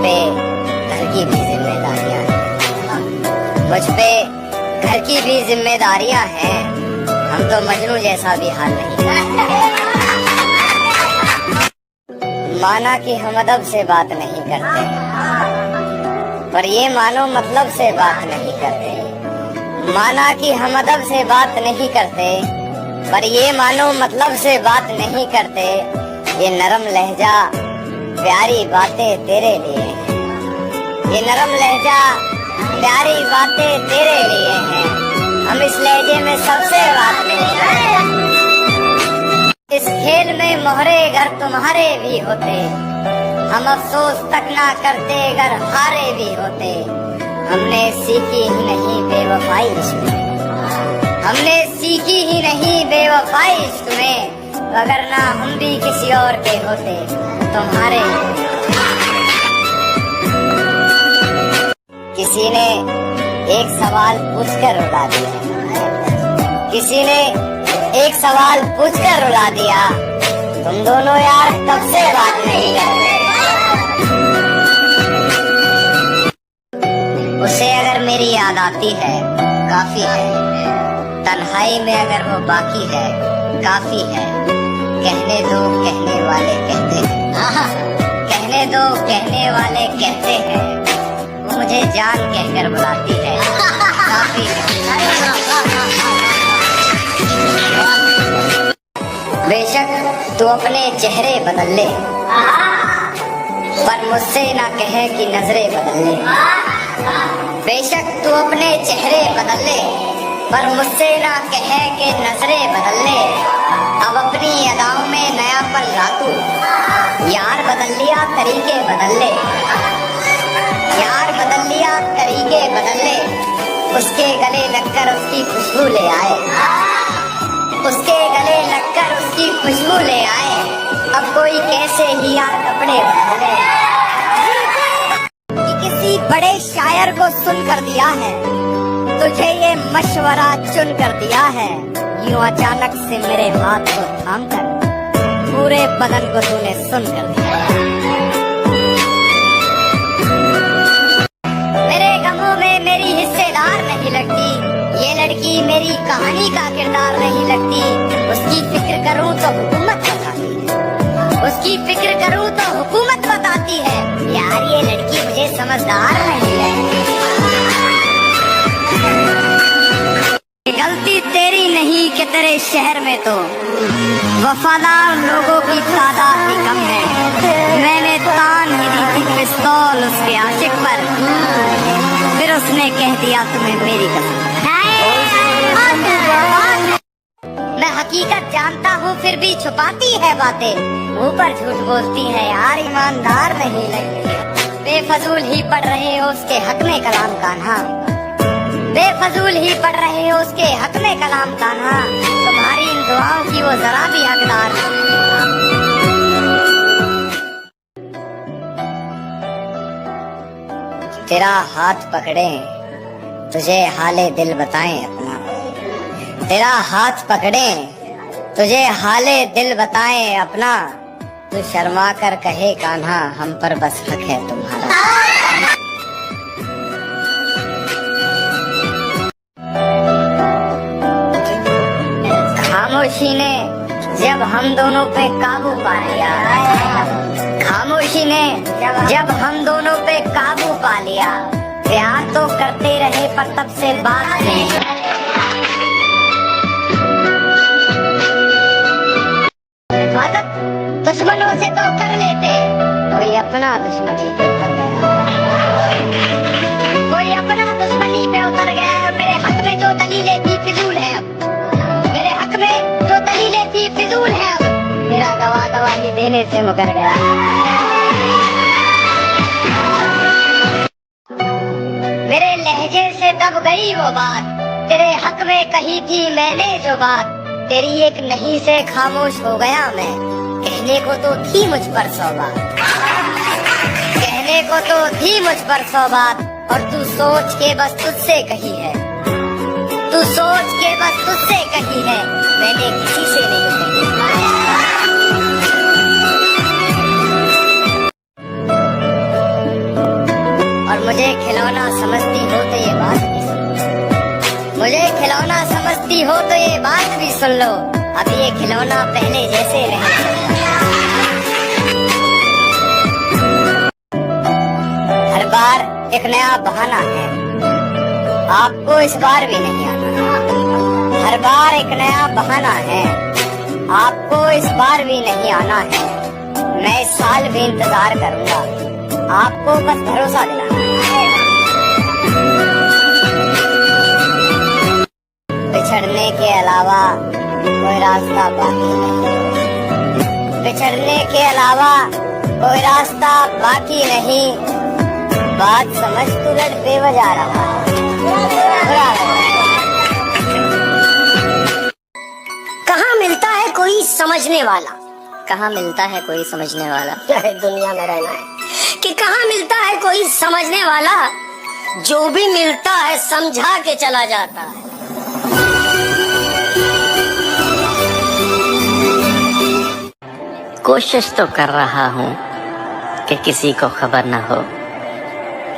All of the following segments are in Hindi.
पे घर की भी जिम्मेदारियां हैं, मुझ पे घर की भी जिम्मेदारियां हैं। हम तो मजनू जैसा भी हाल नहीं करते। माना कि हम अदब से बात नहीं करते, पर ये मानो मतलब से बात नहीं करते। माना कि हम अदब से बात नहीं करते, पर ये मानो मतलब से बात नहीं करते। ये नरम लहजा प्यारी बातें तेरे लिए हैं, ये नरम लहजा प्यारी बातें तेरे लिए हैं। हम इस लहजे में सबसे बात नहीं करते। इस खेल में मोहरे घर तुम्हारे भी होते, हम अफसोस तक ना करते अगर हारे भी होते। हमने सीखी ही नहीं बेवफाई इश्क में, हमने सीखी ही नहीं बेवफाई इश्क में। अगर ना हम भी किसी और के होते तुम्हारे। किसी ने एक सवाल पूछकर रुला दिया, किसी ने एक सवाल पूछकर रुला दिया। तुम दोनों यार कब से बात नहीं करते। उसे अगर मेरी याद आती है काफी है, तन्हाई में अगर वो बाकी है काफी है। कहने दो कहने वाले कहते हैं, कहने दो कहने वाले कहते हैं। वो मुझे जान कहकर बुलाती है काफी है। बेशक तू अपने चेहरे बदल ले, पर मुझसे ना कहे कि नजरें बदल ले। बेशक तू अपने चेहरे बदल ले, पर मुझसे ना कहे कि नजरें बदल ले। अब अपनी अदाओं में नया पल रातू, यार बदल लिया तरीके बदल ले, यार बदल लिया तरीके बदल ले। उसके गले लगकर उसकी खुशबू ले आए, उसके गले लगकर उसकी खुशबू ले आए। अब कोई कैसे ही यार कपड़े बदले। किसी बड़े शायर को सुन कर दिया है, तुझे ये मशवरा चुन कर दिया है। यूं अचानक से मेरे हाथ को थामकर पूरे बदन को तूने सुन कर दिया। मेरे गमों में मेरी हिस्सेदार नहीं लगती, ये लड़की मेरी कहानी का किरदार नहीं लगती। उसकी फिक्र करूं तो हुकूमत बताती है, उसकी फिक्र करूं तो हुकूमत बताती है। यार ये लड़की मुझे समझदार नहीं लगती। गलती तेरी नहीं कि तेरे शहर में तो वफादार लोगों की तादाद ही कम है। मैंने तान ही दी थी पिस्तौल उसके आशिक पर, फिर उसने कह दिया तुम्हें मेरी कसम। मैं हकीकत जानता हूँ फिर भी छुपाती है बातें, ऊपर झूठ बोलती है यार ईमानदार नहीं लगती। बेफजूल ही पढ़ रहे हो उसके हक में कलाम कान्हा, बेफजूल ही पढ़ रहे हो उसके हक में कलाम कान्हा। तुम्हारी इन दुआओं की वो जरा भी हकदार नहीं। तेरा हाथ पकड़े तुझे हाले दिल बताएं अपना, तेरा हाथ पकड़े तुझे हाले दिल बताएं अपना। तू शर्मा कर कहे कान्हा हम पर बस हक है तुम्हारा। खामोशी ने जब हम दोनों पे काबू पा लिया, खामोशी ने जब हम दोनों पे काबू पा लिया। प्यार तो करते रहे पर तब से बात नहीं। दुश्मनों से तो कर लेते, कोई अपना दुश्मनी पे उतर गया, कोई अपना दुश्मनी पे उतर गया। मेरे हक में जो दलीलें थी फिजूल है, मेरे हक में जो दलीलें थी फिजूल है। मेरा गवाही देने से मुकर गया। मेरे लहजे से दब गई वो बात, तेरे हक में कही थी मैंने जो बात। तेरी एक नहीं से खामोश हो गया मैं, कहने को तो थी मुझ पर 100 बात, कहने को तो थी मुझ पर 100 बात। और तू सोच के बस तुझसे कही है, तू सोच के बस तुझसे कही है, मैंने किसी से नहीं कही। मुझे खिलौना समझती हो तो ये बात भी सुन लो। मुझे खिलौना समझती हो तो ये बात भी सुन लो, अब ये खिलौना पहले जैसे नहीं चलता। हर बार एक नया बहाना है, आपको इस बार भी नहीं आना। हर बार एक नया बहाना है, आपको इस बार भी नहीं आना है। मैं इस साल भी इंतजार करूंगा, आपको बस भरोसा दिलाना है। बिछड़ने के अलावा कोई रास्ता बाकी नहीं, बिछड़ने के अलावा कोई रास्ता बाकी नहीं। बात समझ तू लड़ बेवजह रहा कहाँ मिलता है कोई समझने वाला, कहाँ मिलता है कोई समझने वाला, दुनिया में रहना है कि कहाँ मिलता है कोई समझने वाला, जो भी मिलता है समझा के चला जाता है। कोशिश तो कर रहा हूँ कि किसी को खबर न हो,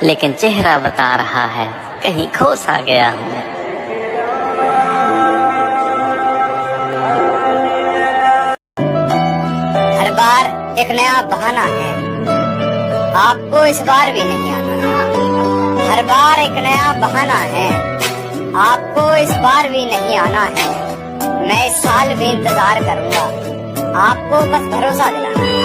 लेकिन चेहरा बता रहा है कहीं खो सा गया हूँ। हर बार एक नया बहाना है, आपको इस बार भी नहीं आना। हर बार एक नया बहाना है, आपको इस बार भी नहीं आना है। मैं इस साल भी इंतजार करूंगा, आपको बस भरोसा दिलाना है।